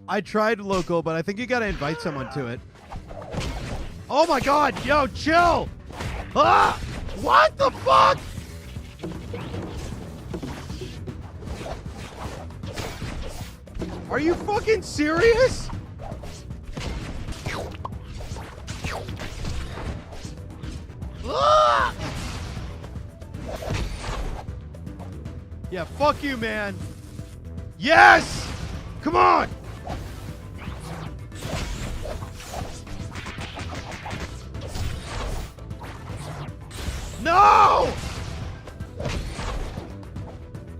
I tried local, but I think you gotta invite someone to it. Oh my god, yo, chill! Ah! What the fuck? Are you fucking serious? Ah! Yeah, fuck you, man. Yes! Come on! No!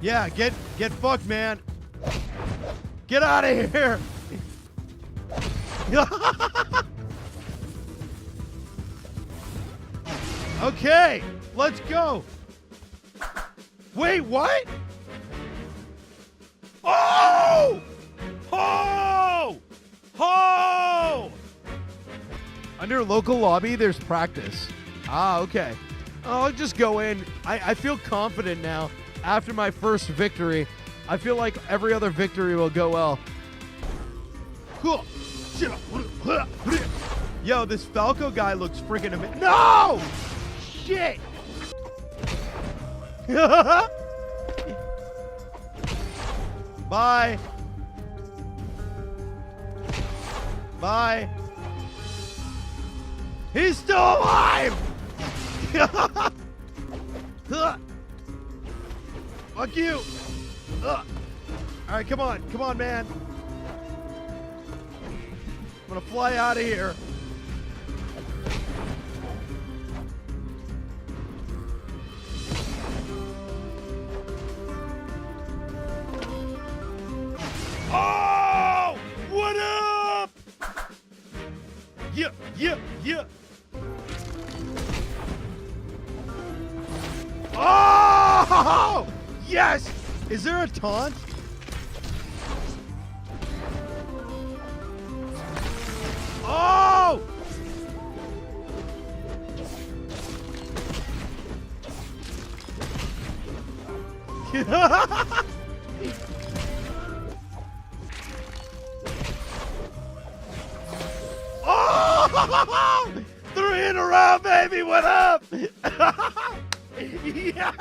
Yeah, get fucked, man. Get out of here. Okay, let's go. Wait, what? Oh! Ho! Ho! Under local lobby, there's practice. Ah, okay. I'll just go in. I feel confident now. After my first victory, I feel like every other victory will go well. Yo, this Falco guy looks freaking amazing. No! Shit! Bye. Bye. He's still alive! Fuck you! Alright, come on, man. I'm gonna fly out of here. Oh! What up? Yeah. Oh! Yes! Is there a taunt? Oh! Oh! 3 in a row, baby! What up? Yeah.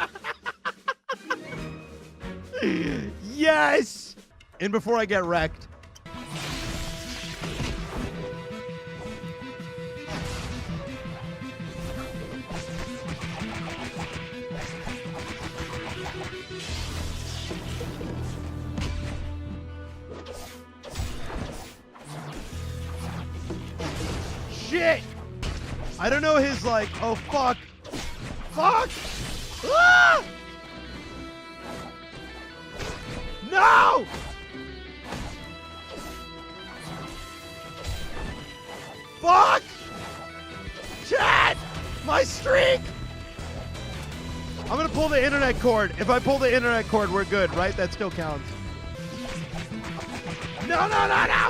Yes! And before I get wrecked. Shit! I don't know his like, oh fuck. Fuck! Ah! No! Fuck! Chat! My streak! I'm gonna pull the internet cord. If I pull the internet cord, we're good, right? That still counts. No!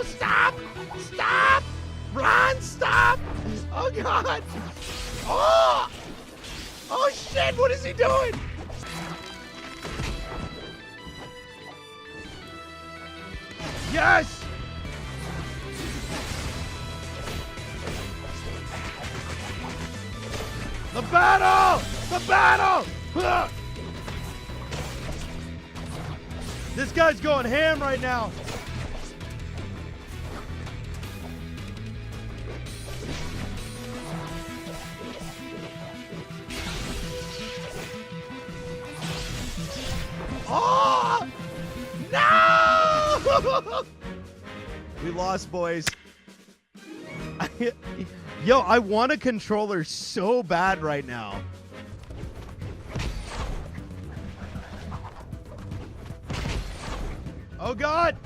Stop! Stop! Run! Stop! Oh god! Oh! Oh shit! What is he doing? Yes! The battle! The battle! Ugh. This guy's going ham right now. Oh! No! We lost, boys. Yo, I want a controller so bad right now. Oh, God.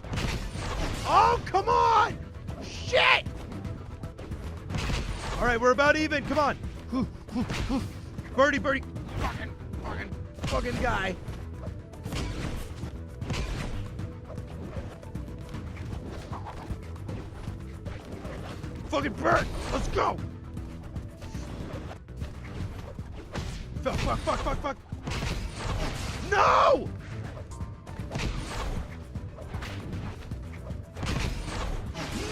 Oh, come on. Shit. All right, we're about even. Come on. Birdie. Fucking guy. fucking burn. Let's go. Fuck. No!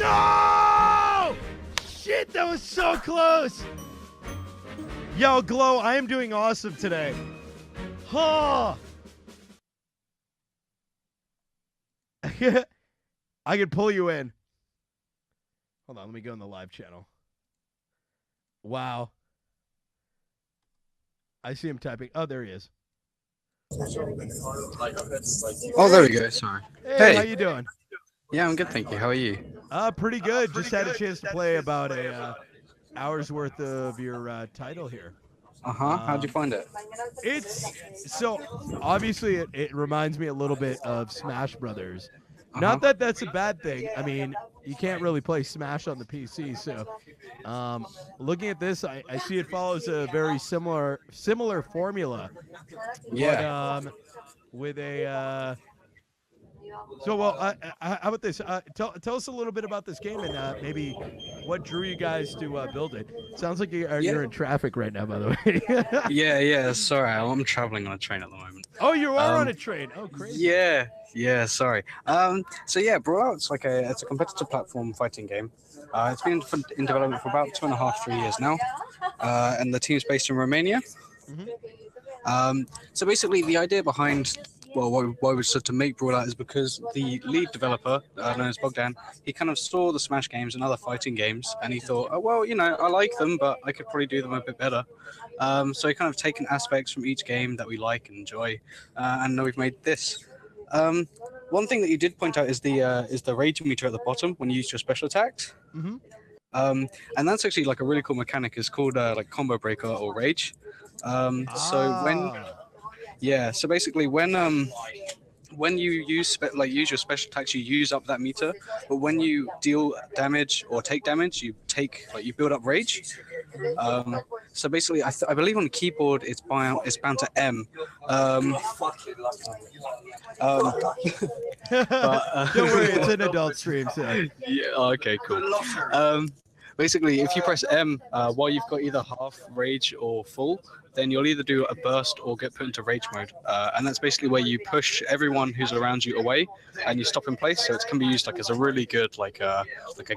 No! Shit, that was so close. Yo, Glow, I am doing awesome today. Huh. I can pull you in. Hold on, let me go in the live channel. Wow. I see him typing. Oh, there he is. Oh, there we go. Sorry. Hey, how you doing? Yeah, I'm good, thank you. How are you? Pretty good. Just had a chance to play about a hour's worth of your title here. How'd you find it? It's so obviously it reminds me a little bit of Smash Brothers. Not that that's a bad thing. I mean, you can't really play Smash on the PC. So, looking at this, I see it follows a very similar formula. Yeah. But, with a so well, how about this? Tell us a little bit about this game and maybe what drew you guys to build it. Sounds like you're in traffic right now, by the way. Yeah. Sorry, I'm traveling on a train at the moment. Oh, you are on a train. Oh, crazy. Yeah. Sorry. So yeah, Brawlout, it's a competitive platform fighting game. It's been in development for about 2.5-3 years now, and the team's based in Romania. So basically, the idea behind why we started to make Brawlout is because the lead developer, known as Bogdan, he kind of saw the Smash games and other fighting games, and he thought, oh, well, I like them, but I could probably do them a bit better. So he kind of taken aspects from each game that we like and enjoy, and now we've made this. One thing that you did point out is the rage meter at the bottom when you use your special attacks. And that's actually like a really cool mechanic. It's called like combo breaker or rage. So basically when you use your special attacks, you use up that meter. But when you deal damage or take damage, you build up rage. So basically, I believe on the keyboard it's bound to M. Don't worry, it's an adult stream. So. Yeah. Okay. Cool. Basically, if you press M while you've got either half rage or full, then you'll either do a burst or get put into rage mode. And that's basically where you push everyone who's around you away and you stop in place. So it can be used as a really good like a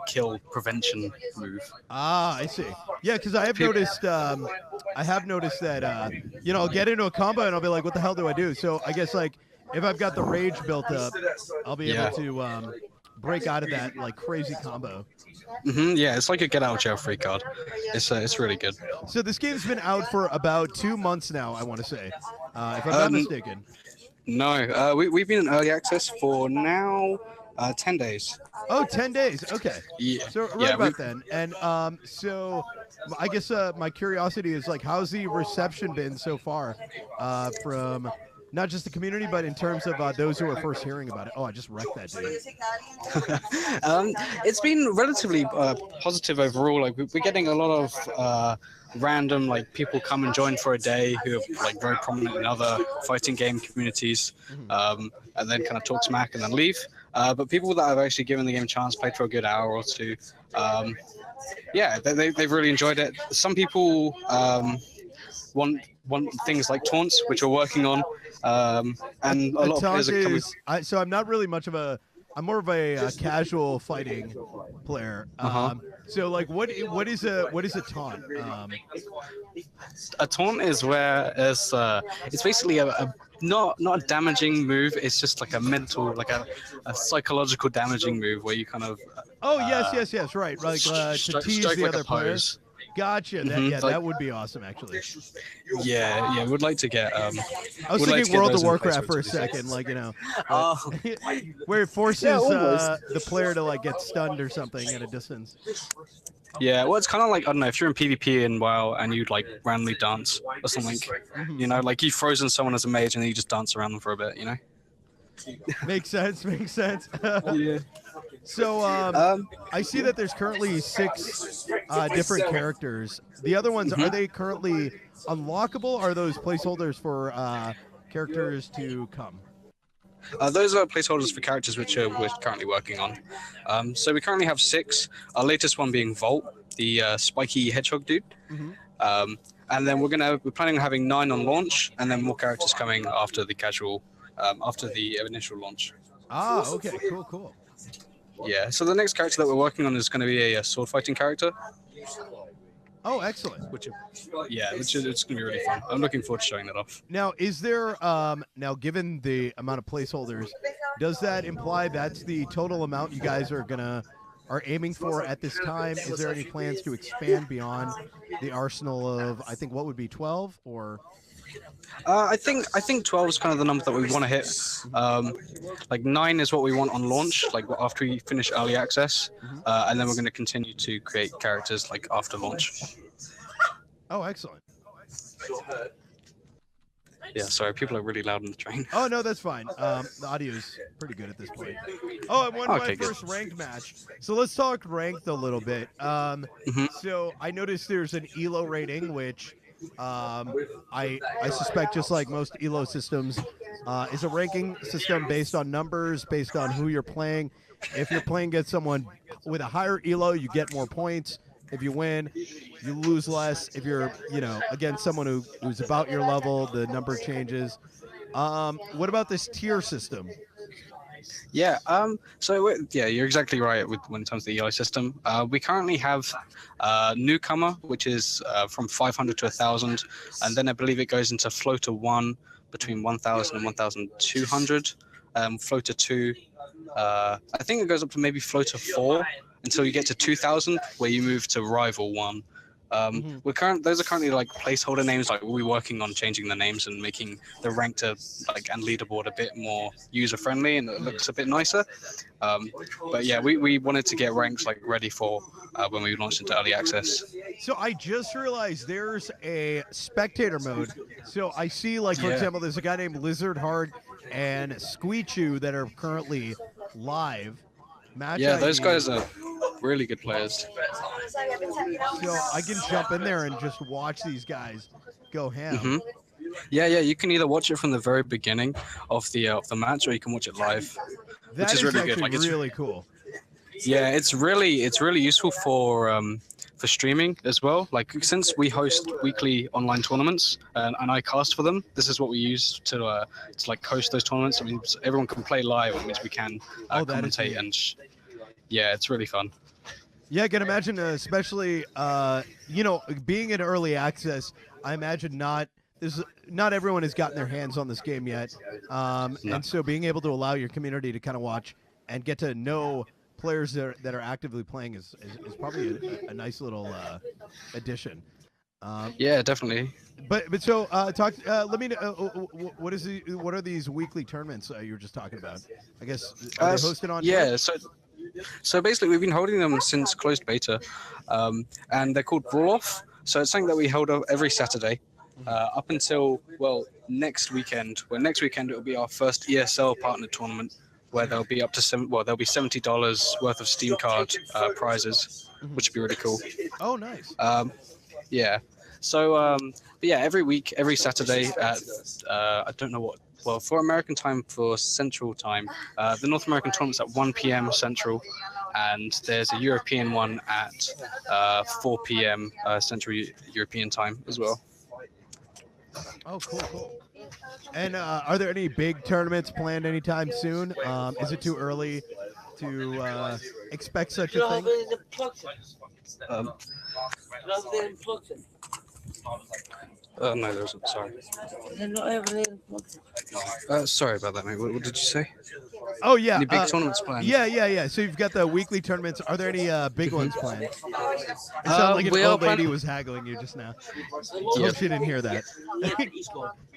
kill prevention move. I see. Yeah, because I have noticed that I'll get into a combo and I'll be like, what the hell do I do? So I guess if I've got the rage built up, I'll be able to break out of that crazy combo. Yeah, it's like a get out of jail free card. It's really good. So this game's been out for about 2 months now, I want to say, if I'm not mistaken. No, we've been in early access for now 10 days. Oh, 10 days. Okay. Yeah. So about then. And so I guess my curiosity is how's the reception been so far from not just the community, but in terms of those who are first hearing about it. Oh, I just wrecked that dude. It's been relatively positive overall. We're getting a lot of random people come and join for a day who are very prominent in other fighting game communities, and then kind of talk smack and then leave. But people that have actually given the game a chance, played for a good hour or two, they've really enjoyed it. Some people want things like taunts, which we're working on, and a lot of players are coming. So I'm not really much of a. I'm more of a casual fighting player. So what is a taunt? A taunt is where it's basically a not a damaging move. It's just like a mental, a psychological damaging move where you kind of. Yes, right. To tease the other players. Gotcha. That would be awesome, actually. Yeah, we'd like to get. I was thinking World of Warcraft for a second, where it forces the player to get stunned or something at a distance. Yeah, well, it's kind of I don't know, if you're in PvP in WoW and you'd randomly dance or something, you've frozen someone as a mage and then you just dance around them for a bit, Makes sense. Yeah. So I see that there's currently 6 different characters. The other ones, are they currently unlockable? Or are those placeholders for characters to come? Those are placeholders for characters which we're currently working on. So we currently have 6. Our latest one being Volt, the spiky hedgehog dude. And then we're planning on having 9 on launch, and then more characters coming after the after the initial launch. Ah, okay, cool. Yeah. So the next character that we're working on is going to be a sword fighting character. Oh, excellent. Which it's going to be really fun. I'm looking forward to showing that off. Now, is there now, given the amount of placeholders, does that imply that's the total amount you guys are aiming for at this time? Is there any plans to expand beyond the arsenal of, I think, what would be 12 or? I think 12 is kind of the number that we want to hit. Like 9 is what we want on launch, like after we finish early access, and then we're going to continue to create characters like after launch. Oh, excellent. Yeah, sorry, people are really loud on the train. Oh, no, that's fine. The audio is pretty good at this point. Oh, I won my first ranked match. So let's talk ranked a little bit. So I noticed there's an ELO rating, which I suspect, just like most ELO systems, is a ranking system based on numbers, based on who you're playing. If you're playing against someone with a higher ELO, you get more points. If you win, you lose less. If you're, against someone who's about your level, the number changes. What about this tier system? Yeah. You're exactly right when it comes to the ELO system. We currently have newcomer, which is from 500 to 1,000, and then I believe it goes into floater 1 between 1,000 and 1,200. Floater 2, I think it goes up to maybe floater 4 until you get to 2,000, where you move to rival 1. Those are currently like placeholder names. Like we're working on changing the names and making the rank to and leaderboard a bit more user friendly, and it looks a bit nicer. But yeah, we wanted to get ranks like ready for when we launched into early access. So I just realized there's a spectator mode. So I see, like, for example, there's a guy named Lizard Heart and Squeechu that are currently live. Those guys are really good players. So I can jump in there and just watch these guys go ham. Yeah, you can either watch it from the very beginning of the match, or you can watch it live, which is really good. Like, it's really cool. Yeah, it's really useful for streaming as well. Like, since we host weekly online tournaments and I cast for them, this is what we use to like host those tournaments. I mean, everyone can play live, which means we can commentate, and yeah, it's really fun. Yeah, I can imagine, especially being in early access. I imagine not everyone has gotten their hands on this game yet, and so being able to allow your community to kind of watch and get to know players that are actively playing is probably a nice little addition. Yeah, definitely. But so let me know, what are these weekly tournaments you were just talking about? I guess are they hosted on? Yeah, so basically we've been holding them since closed beta, and they're called Brawlout. So it's something that we hold every Saturday up until next weekend. Well, next weekend it will be our first ESL partner tournament, where there'll be up to there'll be $70 worth of Steam card prizes, which would be really cool. Oh, nice. Yeah. So every Saturday at I don't know what. Well, for American time, for Central time, the North American tournament's at 1 p.m. Central, and there's a European one at 4 p.m. Central European time as well. Oh, cool. And are there any big tournaments planned anytime soon? Is it too early to expect such a thing? No, there isn't. Sorry. Sorry about that, mate. What did you say? Oh, yeah. Any big tournaments planned? Yeah. So you've got the weekly tournaments. Are there any big ones planned? It sounded like an old lady was haggling you just now. I hope she didn't hear that.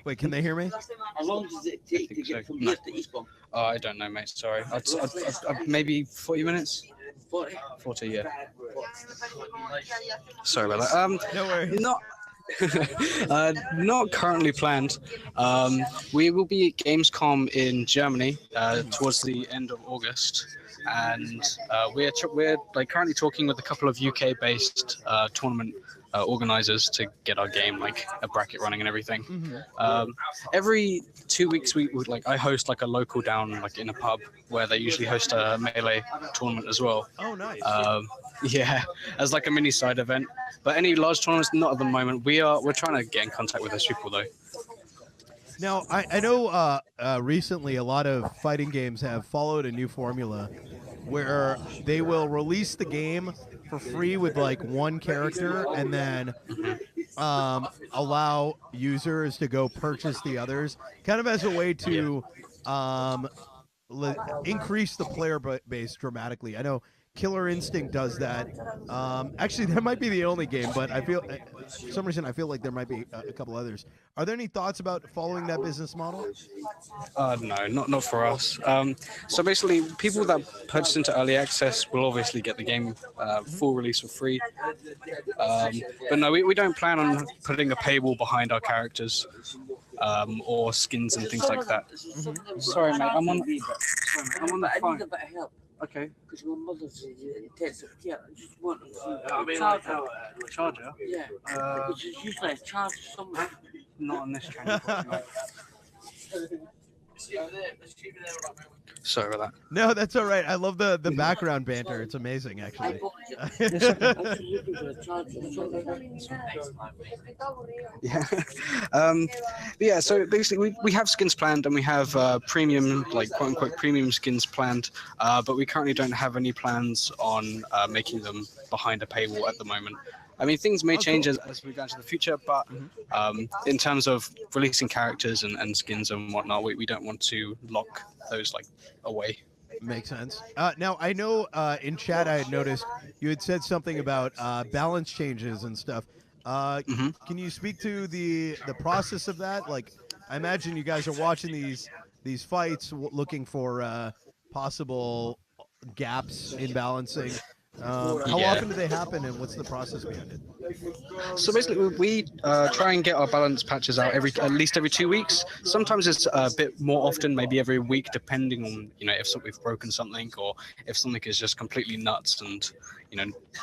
Wait, can they hear me? How long does it take to get from here to Eastbourne? Oh, I don't know, mate. Sorry. I'd maybe 40 minutes. 40, yeah. Sorry about that. No worries. Not currently planned. We will be at Gamescom in Germany towards the end of August, and we're like currently talking with a couple of UK-based tournament organizers to get our game like a bracket running and everything. Mm-hmm. Every 2 weeks we would I host like a local down like in a pub where they usually host a melee tournament as well. Oh, nice. Yeah, as like a mini side event. But any large tournaments, not at the moment. We're trying to get in contact with those people though. Now, I know recently a lot of fighting games have followed a new formula where they will release the game for free with like one character and then allow users to go purchase the others, kind of as a way to increase the player base dramatically. I know Killer Instinct does that. Actually, that might be the only game, but I feel, for some reason, I feel like there might be a couple others. Are there any thoughts about following that business model? No, not for us. So basically, people that purchase into early access will obviously get the game full release for free. But no, we don't plan on putting a paywall behind our characters or skins and things like that. Mm-hmm. Sorry, mate. I'm on the phone. Okay. Because my mother's intense. Yeah, I just want Charger? Yeah. Because it's usually a charger somewhere. Not on this channel. Sorry about that. No, that's all right. I love the background banter. It's amazing, actually. Yeah. Yeah, so basically we have skins planned and we have premium, like quote unquote premium skins planned, but we currently don't have any plans on making them behind a paywall at the moment. I mean, things may change as we go into the future, but in terms of releasing characters and skins and whatnot, we don't want to lock those like away. Makes sense. Now, I know in chat I had noticed you had said something about balance changes and stuff. Can you speak to the process of that? Like, I imagine you guys are watching these fights, looking for possible gaps in balancing. How often do they happen, and what's the process behind it? So basically, we try and get our balance patches out at least every 2 weeks. Sometimes it's a bit more often, maybe every week, depending on if we've broken something or if something is just completely nuts and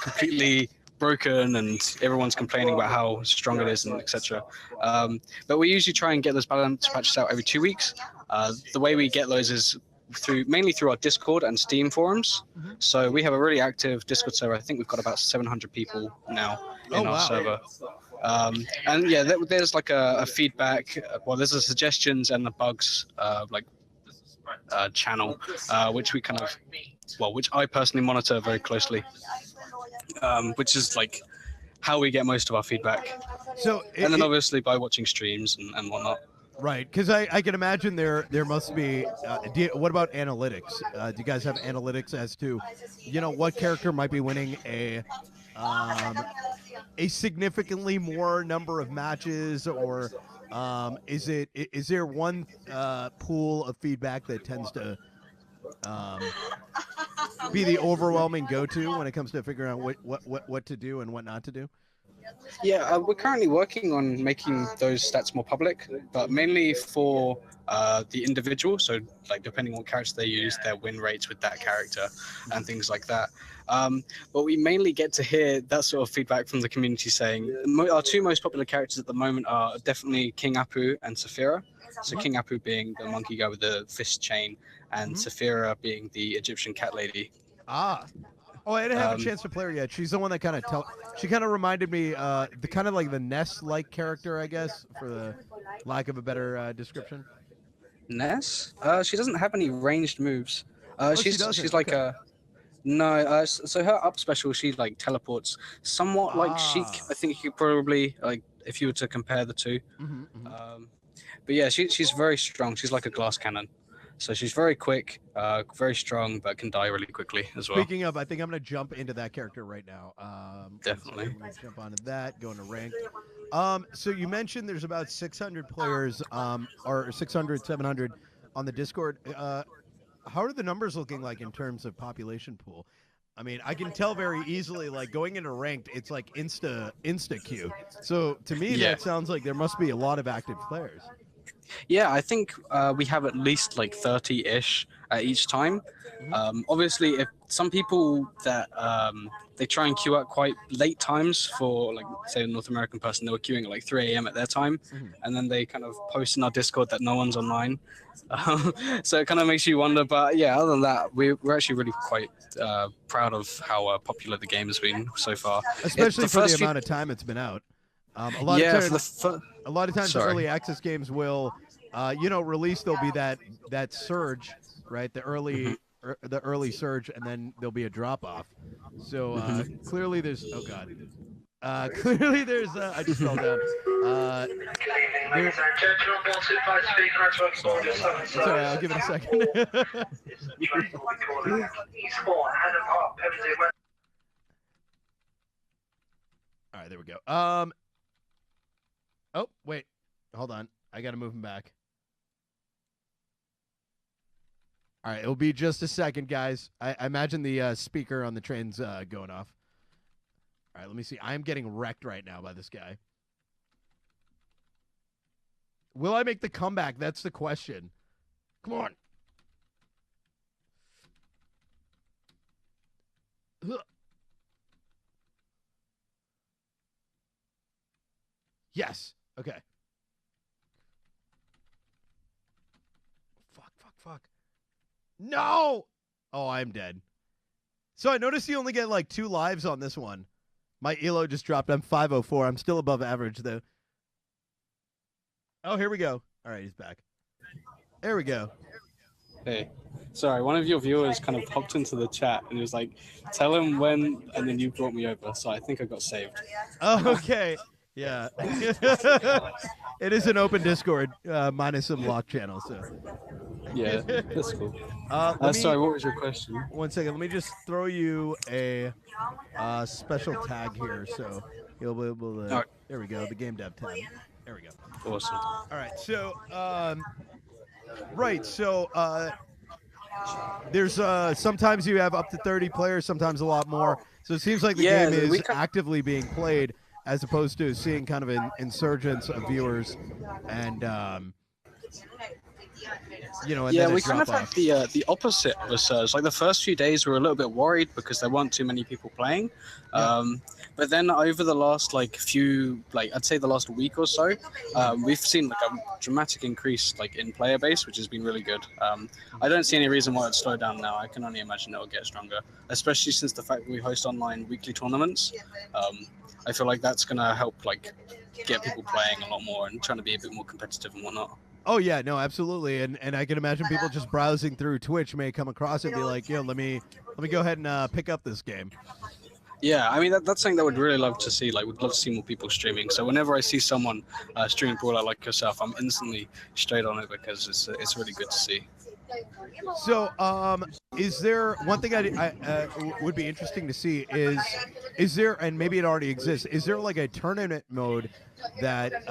completely broken and everyone's complaining about how strong it is and etc. But we usually try and get those balance patches out every 2 weeks. The way we get those is mainly through our Discord and Steam forums. So we have a really active Discord server. I think we've got about 700 people now in our server. And yeah, there's like a feedback. Well, there's a suggestions and the bugs channel, which we which I personally monitor very closely, which is like how we get most of our feedback. So and then obviously by watching streams and whatnot. Right, because I can imagine there must be. What about analytics? Do you guys have analytics as to, what character might be winning a significantly more number of matches, or is there one pool of feedback that tends to be the overwhelming go-to when it comes to figuring out what to do and what not to do? Yeah, we're currently working on making those stats more public, but mainly for the individual. So, like, depending on what character they use, their win rates with that character and things like that. But we mainly get to hear that sort of feedback from the community saying our two most popular characters at the moment are definitely King Apu and Saphira. So King Apu being the monkey guy with the fist chain, and Saphira being the Egyptian cat lady. Oh, I didn't have a chance to play her yet. She's the one that she kind of reminded me, the kind of like the Ness-like character, I guess, for the lack of a better description. Ness? She doesn't have any ranged moves. She's like okay. No, so her up special, she like teleports somewhat like Sheik. I think you probably like if you were to compare the two. But yeah, she's very strong. She's like a glass cannon. So she's very quick, very strong, but can die really quickly as well. Speaking of, I think I'm going to jump into that character right now. Definitely. I'm going to jump onto that, go into rank. So you mentioned there's about 600 players, or 600, 700 on the Discord. How are the numbers looking like in terms of population pool? I mean, I can tell very easily, like, going into ranked, it's like insta queue. So to me, that sounds like there must be a lot of active players. Yeah, I think we have at least like 30-ish at each time. Obviously, if some people that they try and queue at quite late times for, like, say, a North American person, they were queuing at like 3 a.m. at their time, and then they kind of post in our Discord that no one's online. So it kind of makes you wonder. But yeah, other than that, we're actually really quite proud of how popular the game has been so far. Especially for the amount of time it's been out. A lot of times early access games will, release. There'll be that surge, right? The early surge, and then there'll be a drop off. So clearly there's clearly there's I just fell down. Sorry, I'll give it a second. All right, there we go. Oh, wait. Hold on. I got to move him back. All right, it'll be just a second, guys. I imagine the speaker on the train's going off. All right, let me see. I am getting wrecked right now by this guy. Will I make the comeback? That's the question. Come on. Ugh. Yes. Okay. Fuck. No! Oh, I'm dead. So I noticed you only get like 2 lives on this one. My elo just dropped. I'm 504. I'm still above average, though. Oh, here we go. All right, he's back. There we go. Hey. Sorry, one of your viewers kind of popped into the chat and he was like, tell him when, and then you brought me over. So I think I got saved. Oh, okay. Yeah. It is an open Discord, minus some lock channels. So. Yeah, that's cool. Sorry, what was your question? One second. Let me just throw you a special tag here, so you'll be able to. Right. There we go. The game dev tag. There we go. Awesome. All right. So, right. So, there's sometimes you have up to 30 players, sometimes a lot more. So it seems like the game is actively being played, as opposed to seeing kind of an insurgence of viewers, and and we kind of had the opposite of a surge. Like the first few days, we were a little bit worried because there weren't too many people playing. But then over the last I'd say the last week or so, we've seen like a dramatic increase in player base, which has been really good. I don't see any reason why it'd slow down now. I can only imagine it'll get stronger, especially since the fact that we host online weekly tournaments. I feel like that's gonna help get people playing a lot more and trying to be a bit more competitive and whatnot. Oh yeah, no, absolutely, and I can imagine people just browsing through Twitch may come across it and be like, "Yo, let me go ahead and pick up this game." Yeah, I mean that's something that we'd really love to see. We'd love to see more people streaming. So whenever I see someone streaming Brawlout like yourself, I'm instantly straight on it because it's really good to see. So, is there one thing I would be interesting to see is there, and maybe it already exists, is there like a tournament mode that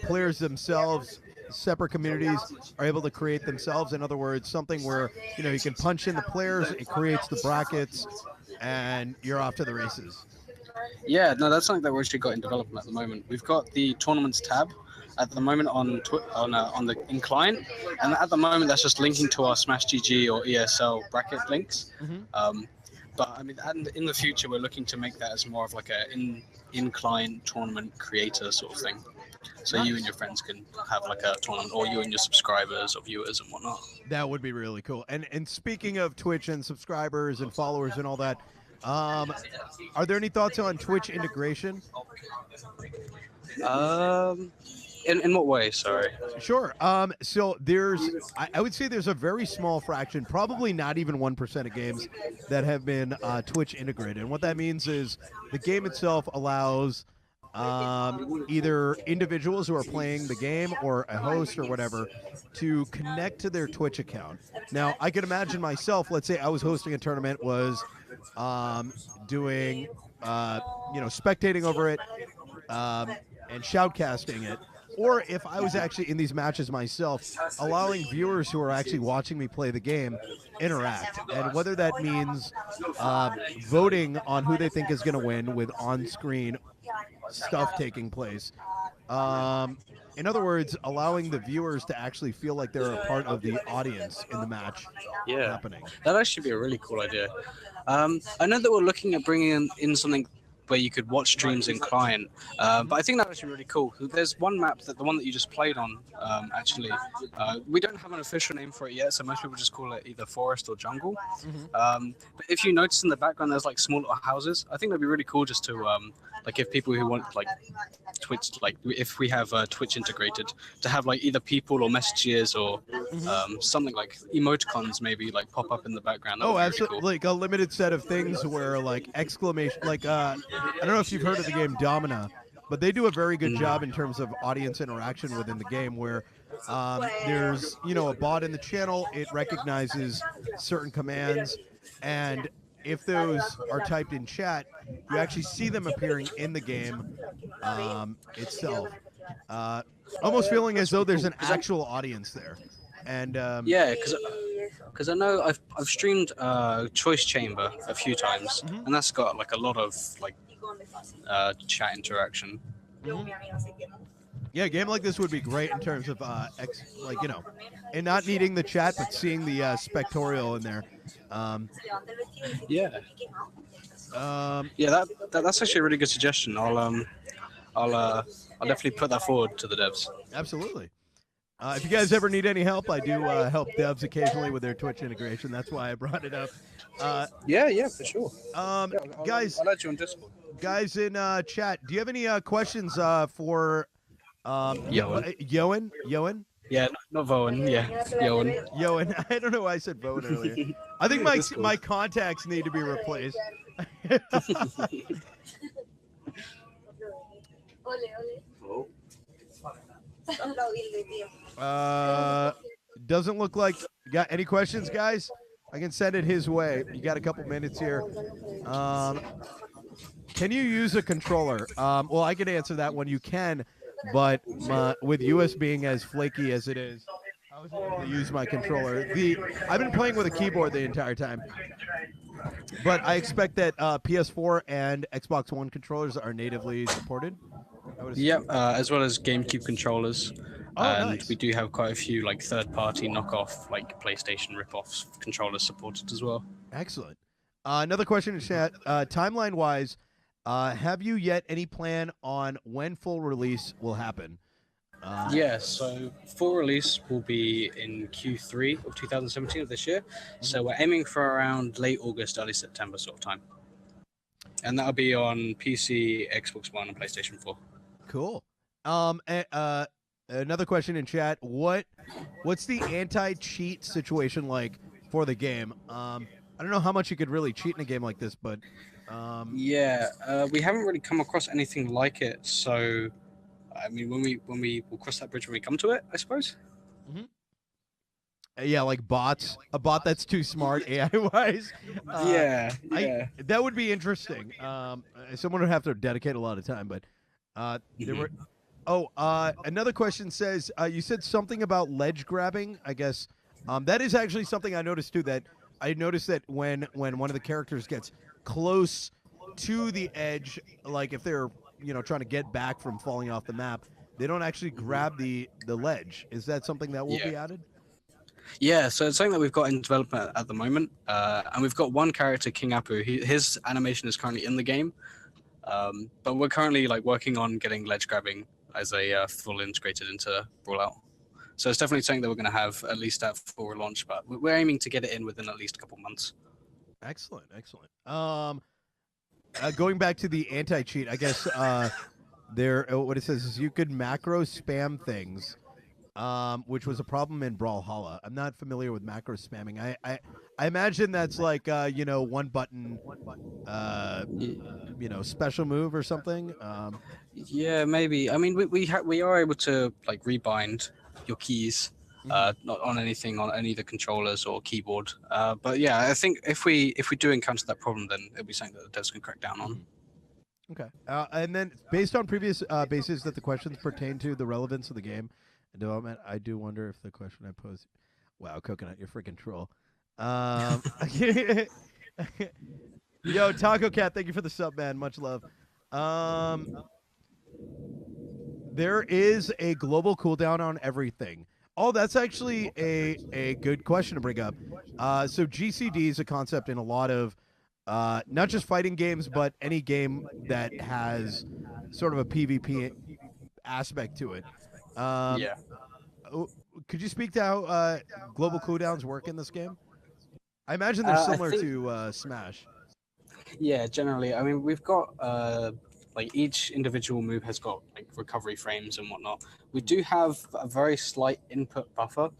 players themselves, separate communities, are able to create themselves? In other words, something where you can punch in the players, it creates the brackets, and you're off to the races. Yeah, no, that's something that we've actually got in development at the moment. We've got the tournaments tab at the moment on the client, and at the moment that's just linking to our SmashGG or ESL bracket links. But I mean, and in the future we're looking to make that as more of like a in-client tournament creator sort of thing. So you and your friends can have like a tournament, or you and your subscribers or viewers and whatnot. That would be really cool. And speaking of Twitch and subscribers and followers and all that, are there any thoughts on Twitch integration? In what way? Sorry. Sure. So I would say there's a very small fraction, probably not even 1% of games that have been Twitch integrated. And what that means is the game itself allows either individuals who are playing the game or a host or whatever to connect to their Twitch account. Now, I can imagine myself, let's say I was hosting a tournament, was doing, spectating over it and shoutcasting it. Or if I was actually in these matches myself, allowing viewers who are actually watching me play the game interact. And whether that means voting on who they think is going to win with on-screen stuff taking place, In other words, allowing the viewers to actually feel like they're a part of the audience in the match Yeah, happening. that'd actually be a really cool idea. I know that we're looking at bringing in something where you could watch streams in client, but I think that would be really cool. There's one map that the one that you just played on. Actually, we don't have an official name for it yet, so most people just call it either forest or jungle. But if you notice in the background, there's like small little houses. I think that'd be really cool just to like if people who want like Twitch, like if we have Twitch integrated, to have like either people or messages or something like emoticons maybe like pop up in the background. That Oh, would be really absolutely! cool. Like a limited set of things where like exclamation, like I don't know if you've heard of the game Domina, but they do a very good job in terms of audience interaction within the game. Where there's a bot in the channel, it recognizes certain commands, and if those are typed in chat, you actually see them appering in the game itself. Almost feeling as though there's an actual audience there, and Yeah, because I know I've streamed Choice Chamber a few times, and that's got like a lot of like chat interaction. yeah, a game like this would be great in terms of and not needing the chat, but seeing the spectorial in there. Yeah, that's actually a really good suggestion. I'll definitely put that forward to the devs. Absolutely. If you guys ever need any help, I do help devs occasionally with their Twitch integration. That's why I brought it up. Yeah, for sure. Guys, I'll add you on Discord. Guys in chat, do you have any questions for Yoan? Yeah, not Voan. Yeah, Yoan. Yoan. I don't know why I said Bowen earlier. I think my contacts need to be replaced. Doesn't look like you got any questions, guys. I can send it his way. You got a couple minutes here. Can you use a controller? Well, I could answer that one. You can, but with US being as flaky as it is, I was able to use my controller. I've been playing with a keyboard the entire time, but I expect that PS4 and Xbox One controllers are natively supported. Yep, as well as GameCube controllers. Oh, And nice. we do have quite a few like third-party knockoff, like PlayStation rip-offs controllers supported as well. Excellent. Another question in chat. Timeline-wise, have you yet any plan on when full release will happen? Yeah, so full release will be in Q3 of 2017 of this year. So we're aiming for around late August, early September sort of time. And that'll be on PC, Xbox One, and PlayStation 4. Cool. Another question in chat. What's the anti-cheat situation like for the game? I don't know how much you could really cheat in a game like this, but yeah, we haven't really come across anything like it. So, I mean, when we will cross that bridge when we come to it, I suppose. Yeah, like bots. A bot that's too smart AI-wise. Yeah. That would be interesting. Someone would have to dedicate a lot of time, but there were. Oh, another question says you said something about ledge grabbing. I guess that is actually something I noticed too. That I noticed that when one of the characters gets close to the edge, like if they're trying to get back from falling off the map, they don't actually grab the ledge. Is that something that will be added? Yeah, so it's something that we've got in development at the moment, and we've got one character, King Apu. His animation is currently in the game, but we're currently like working on getting ledge grabbing as a full integrated into Brawlout. So it's definitely something that we're going to have at least at full launch, but we're aiming to get it in within at least a couple months. Excellent. Going back to the anti-cheat, I guess what it says is you could macro spam things, which was a problem in Brawlhalla. I'm not familiar with macro spamming. I imagine that's like one button, special move or something. Yeah, maybe. I mean, we are able to like rebind your keys, not on anything on any of the controllers or keyboard. But yeah, I think if we do encounter that problem, then it'll be something that the devs can crack down on. Okay. And then based on previous bases that the questions pertain to the relevance of the game and development, I do wonder if the question I posed. Wow, Coconut, you're freaking troll. Yo, Taco Cat, thank you for the sub, man. Much love. there is a global cooldown on everything. Oh, that's actually a good question to bring up. So GCD is a concept in a lot of not just fighting games, but any game that has sort of a PvP aspect to it. Yeah. Oh, could you speak to how global cooldowns work in this game? I imagine they're similar to Smash. Yeah, generally. I mean, we've got like each individual move has got like recovery frames and whatnot. We do have a very slight input buffer,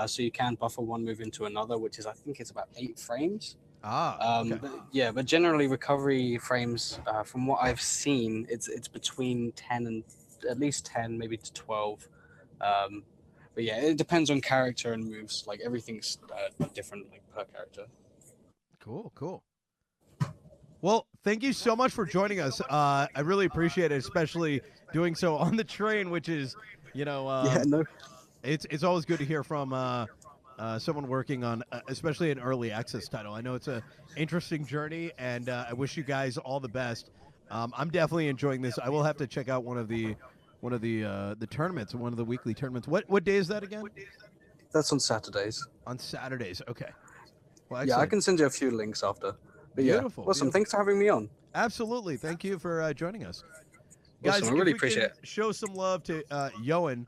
so you can buffer one move into another, which is I think it's about 8 frames. Okay. But generally recovery frames, from what I've seen, it's between 10 and at least 10, maybe to 12. But yeah, it depends on character and moves. Like everything's different, like per character. Cool. Well, thank you so much for joining us. I really appreciate it, especially doing so on the train, which is, it's always good to hear from someone working on, especially an early access title. I know it's a interesting journey, and I wish you guys all the best. I'm definitely enjoying this. I will have to check out one of the tournaments, one of the weekly tournaments. What day is that again? That's on Saturdays. On Saturdays. Okay. Well, yeah, I can send you a few links after. But Beautiful. Yeah, awesome. Thanks for having me on. Absolutely. Thank you for joining us. Guys, I really appreciate it. Show some love to Yoan.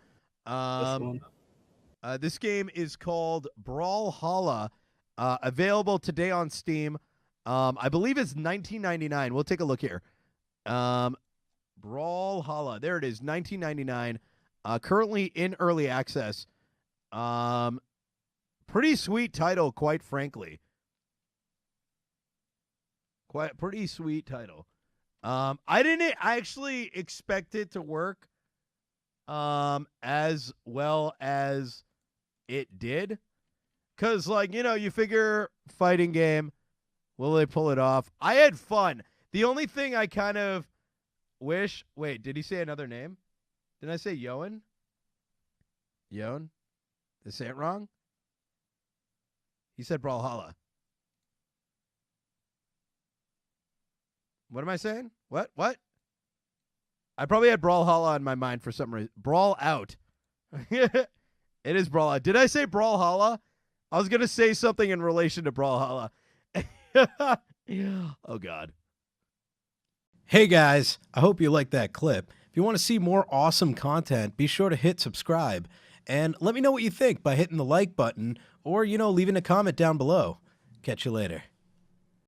This game is called Brawlhalla, available today on Steam. I believe it's $19.99. We'll take a look here. Brawlhalla. There it is, $19.99. Currently in early access. Pretty sweet title, quite frankly. Pretty sweet title. I didn't actually expect it to work as well as it did. Because, you figure fighting game, will they pull it off? I had fun. The only thing I kind of wish... Wait, did he say another name? Did I say Yoan? Yoan? Did I say it wrong? He said Brawlhalla. What am I saying? What? I probably had Brawlhalla on my mind for some reason. Brawlout. It is Brawlout. Did I say Brawlhalla? I was going to say something in relation to Brawlhalla. Oh, God. Hey, guys. I hope you liked that clip. If you want to see more awesome content, be sure to hit subscribe. And let me know what you think by hitting the like button or, leaving a comment down below. Catch you later.